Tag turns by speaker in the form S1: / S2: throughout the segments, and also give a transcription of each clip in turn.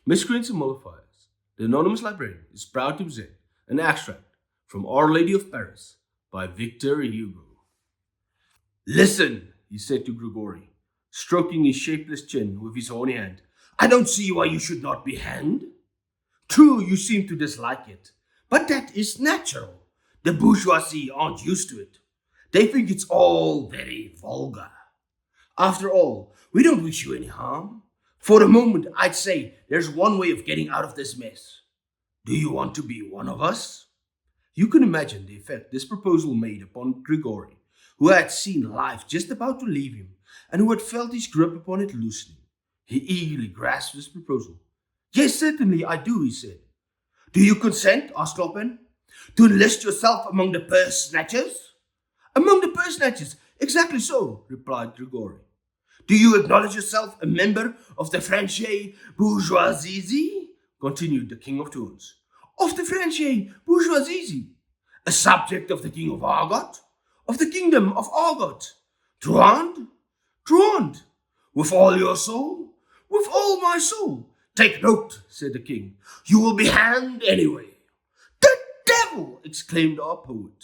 S1: Miscreants and Mollifiers, the anonymous librarian is proud to present an extract from Our Lady of Paris by Victor Hugo. Listen, he said to Grigory, stroking his shapeless chin with his horny hand. I don't see why you should not be hanged. True, you seem to dislike it, but that is natural. The bourgeoisie aren't used to it. They think it's all very vulgar. After all, we don't wish you any harm. For the moment, I'd say there's one way of getting out of this mess. Do you want to be one of us? You can imagine the effect this proposal made upon Grigory, who had seen life just about to leave him, and who had felt his grip upon it loosening. He eagerly grasped this proposal. Yes, certainly I do, he said. Do you consent, asked Clopin, to enlist yourself among the purse snatchers? Among the purse snatchers, exactly so, replied Grigory. Do you acknowledge yourself a member of the French bourgeoisie? Continued the King of Toons. Of the French bourgeoisie, a subject of the King of Argot, of the Kingdom of Argot. Truand? Truand. With all your soul? With all my soul. Take note, said the king. You will be hanged anyway. The devil! Exclaimed our poet.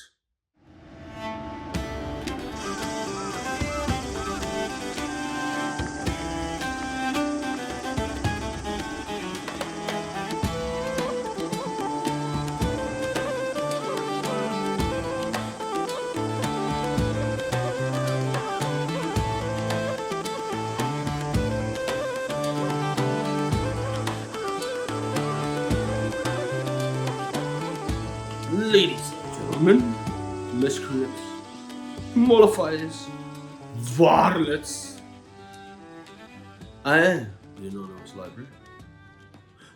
S1: Ladies and gentlemen, miscreants, mollifiers, varlets, I am the anonymous library.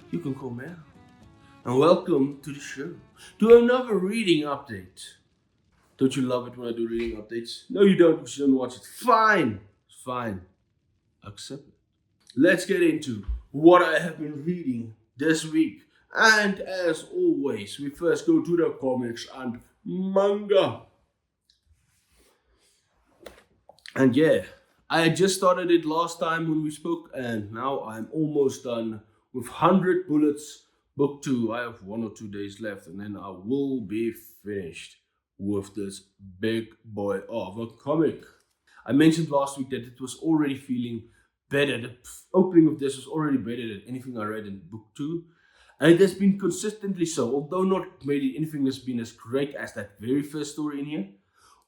S1: You can call me out. And welcome to the show, to another reading update. Don't you love it when I do reading updates? No, you don't, because you don't watch it. Fine, it's fine. Accept it. Let's get into what I have been reading this week. And as always, we first go to the comics and manga. And yeah, I just started it last time when we spoke, and now I'm almost done with 100 Bullets, book 2. I have 1 or 2 days left, and then I will be finished with this big boy of a comic. I mentioned last week that it was already feeling better. The opening of this was already better than anything I read in book 2. And it has been consistently so, although not maybe anything has been as great as that very first story in here.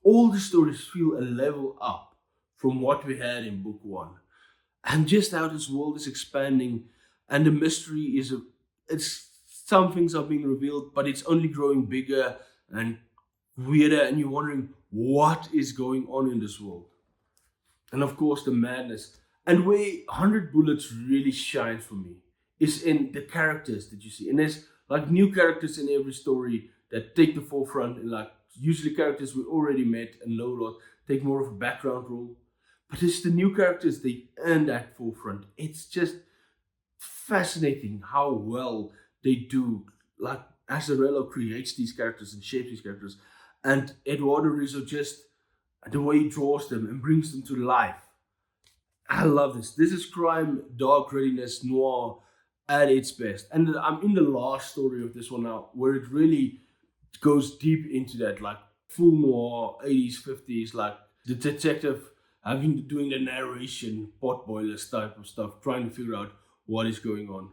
S1: All the stories feel a level up from what we had in book 1. And just how this world is expanding, and the mystery it's some things are being revealed, but it's only growing bigger and weirder, and you're wondering what is going on in this world. And of course the madness. And where 100 Bullets really shines for me is in the characters that you see. And there's like new characters in every story that take the forefront, and like usually characters we already met and know a lot take more of a background role. But it's the new characters, they earn that forefront. It's just fascinating how well they do. Like Azzarello creates these characters and shapes these characters, and Eduardo Rizzo just the way he draws them and brings them to life. I love this. This is crime, dark grittiness, noir at its best. And I'm in the last story of this one now, where it really goes deep into that, like full noir, 80s, 50s, like the detective doing the narration, potboilers type of stuff, trying to figure out what is going on.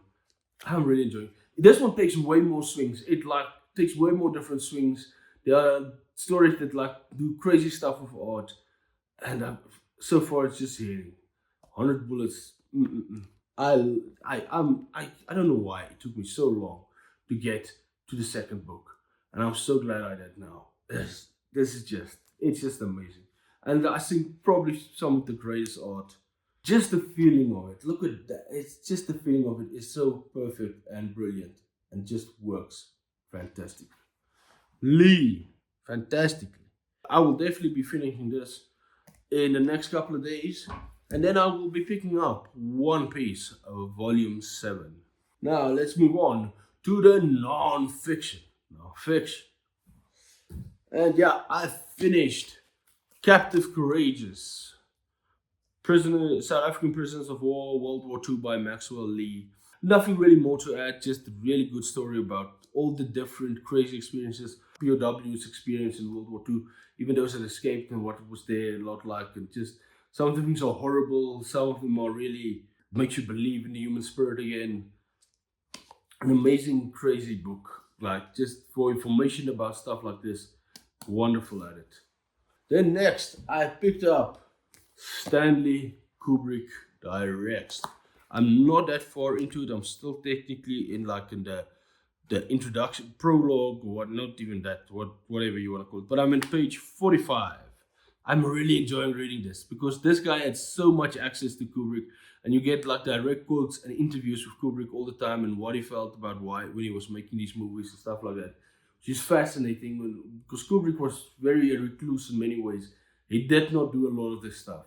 S1: I'm really enjoying it. This one takes way more swings. It like takes way more different swings. There are stories that like do crazy stuff with art, and so far it's just hitting. 100 Bullets. I don't know why it took me so long to get to the second book, and I'm so glad I did now. It's just amazing, and I think probably some of the greatest art. Just the feeling of it. Look at that. It's just the feeling of it is so perfect and brilliant, and just works fantastic. Lee, fantastically. I will definitely be finishing this in the next couple of days. And then I will be picking up One Piece of Volume 7. Now let's move on to the non-fiction. And yeah, I finished Captive Courageous. South African Prisoners of War, World War II by Maxwell Lee. Nothing really more to add, just a really good story about all the different crazy experiences POWs experienced in World War II, even those that escaped and what it was there a lot like. And just some of the things are horrible, some of them are really makes you believe in the human spirit again. An amazing, crazy book. Like, just for information about stuff like this, wonderful at it. Then next, I picked up Stanley Kubrick Directs. I'm not that far into it. I'm still technically in the introduction prologue or what. Not even that. Whatever you want to call it. But I'm in page 45. I'm really enjoying reading this because this guy had so much access to Kubrick, and you get like direct quotes and interviews with Kubrick all the time and what he felt about why when he was making these movies and stuff like that. Which is fascinating because Kubrick was very a recluse in many ways. He did not do a lot of this stuff.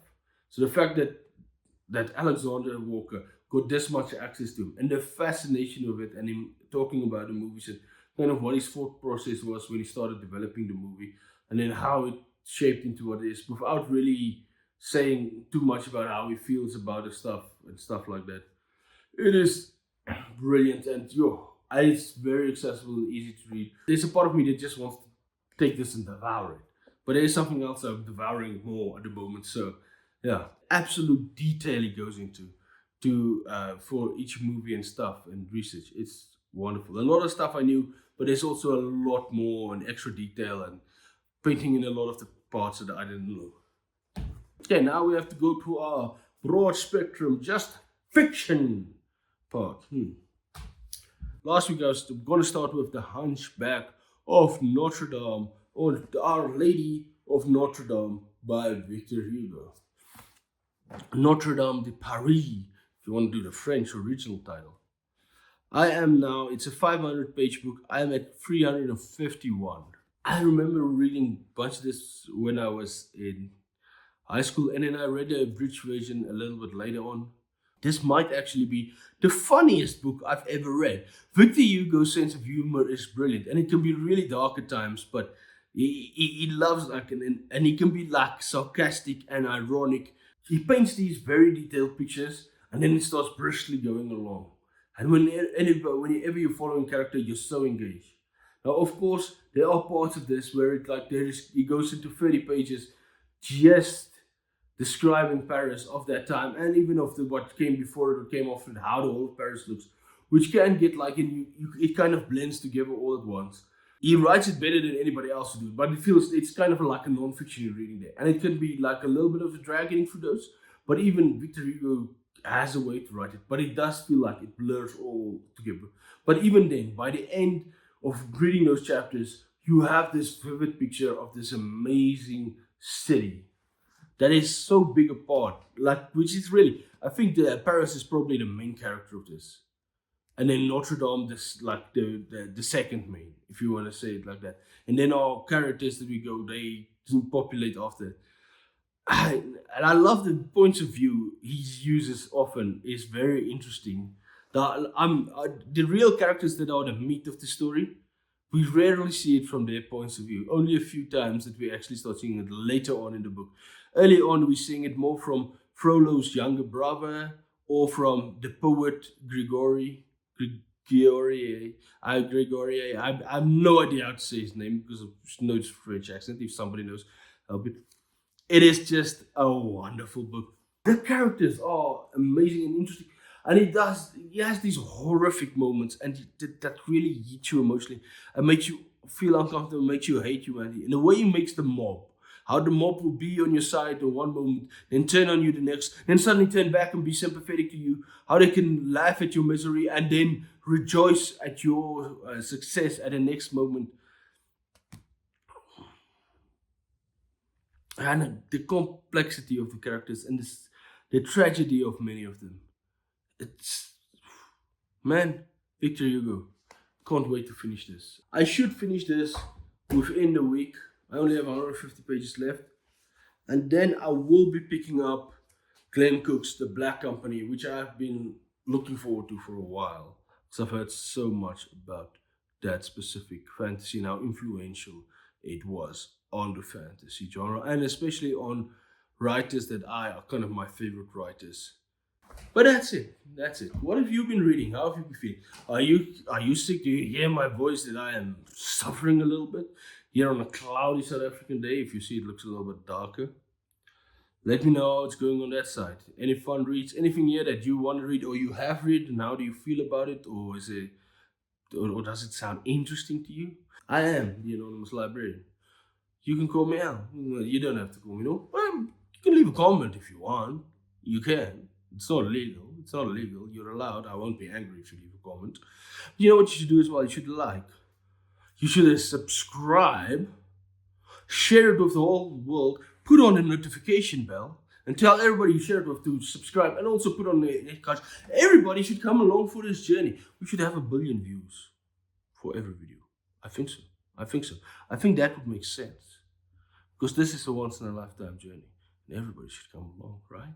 S1: So the fact that Alexander Walker got this much access to him and the fascination of it and him talking about the movies and kind of what his thought process was when he started developing the movie and then how it shaped into what it is without really saying too much about how he feels about the stuff and stuff like that. It is brilliant and it's very accessible and easy to read. There's a part of me that just wants to take this and devour it. But there's something else I'm devouring more at the moment. So yeah, absolute detail he goes into for each movie and stuff and research. It's wonderful. A lot of stuff I knew, but there's also a lot more and extra detail and painting in a lot of the parts that I didn't know. Okay, now we have to go to our broad spectrum, just fiction part. Last week I was going to start with The Hunchback of Notre Dame, or Our Lady of Notre Dame by Victor Hugo. Notre Dame de Paris, if you want to do the French original title. It's a 500-page book. I'm at 351. I remember reading a bunch of this when I was in high school, and then I read the abridged version a little bit later on. This might actually be the funniest book I've ever read. Victor Hugo's sense of humor is brilliant, and it can be really dark at times, but he loves and he can be like sarcastic and ironic. He paints these very detailed pictures, and then it starts briskly going along. And whenever you're following character, you're so engaged. Now, of course, there are parts of this where he goes into 30 pages just describing Paris of that time and even of what came before it or came after it, how the whole of Paris looks, which can get it kind of blends together all at once. He writes it better than anybody else would do, but it's kind of like a non-fiction you're reading there. And it can be like a little bit of a drag getting through those, but even Victor Hugo has a way to write it, but it does feel like it blurs all together. But even then, by the end of reading those chapters, you have this vivid picture of this amazing city that is so big a part, which is really, I think Paris is probably the main character of this. And then Notre Dame, the second main, if you want to say it like that. And then our characters that they populate after. And I love the points of view he uses often is very interesting. The real characters that are the meat of the story, we rarely see it from their points of view. Only a few times that we actually start seeing it later on in the book. Early on, we're seeing it more from Frollo's younger brother or from the poet Gregory. I have no idea how to say his name because of no French accent. If somebody knows, help it. It is just a wonderful book. The characters are amazing and interesting, and he has these horrific moments, and that really hit you emotionally and makes you feel uncomfortable, makes you hate humanity. And the way he makes the mob, how the mob will be on your side in one moment, then turn on you the next, then suddenly turn back and be sympathetic to you, how they can laugh at your misery and then rejoice at your success at the next moment. And the complexity of the characters and the tragedy of many of them. Victor Hugo. Can't wait to finish this. I should finish this within the week. I only have 150 pages left. And then I will be picking up Glenn Cook's The Black Company, which I have been looking forward to for a while. Because I've heard so much about that specific fantasy and how influential it was on the fantasy genre. And especially on writers that are kind of my favorite writers. But that's it. That's it. What have you been reading? How have you been feeling? Are you sick? Do you hear my voice that I am suffering a little bit? Here on a cloudy South African day, if you see it looks a little bit darker. Let me know how it's going on that side. Any fun reads? Anything here that you want to read or you have read, and how do you feel about it? Or does it sound interesting to you? I am the anonymous librarian. You can call me out. You don't have to call me. No, you can leave a comment if you want. You can. It's not illegal. It's not illegal. You're allowed. I won't be angry if you leave a comment. You know what you should do as well? You should like. You should subscribe. Share it with the whole world. Put on a notification bell. And tell everybody you share it with to subscribe. And also put on the cards. Everybody should come along for this journey. We should have 1 billion views for every video. I think so. I think that would make sense. Because this is a once in a lifetime journey. And everybody should come along, right?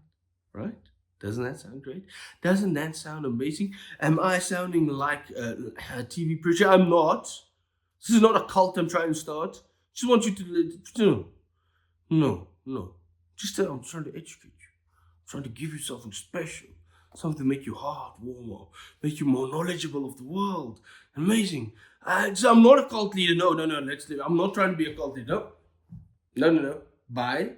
S1: Right? Doesn't that sound great? Doesn't that sound amazing? Am I sounding like a TV preacher? I'm not. This is not a cult I'm trying to start. Just want you to no. Just I'm trying to educate you. I'm trying to give you something special. Something to make your heart warmer, make you more knowledgeable of the world. Amazing. So I'm not a cult leader. No. I'm not trying to be a cult leader. No. Bye.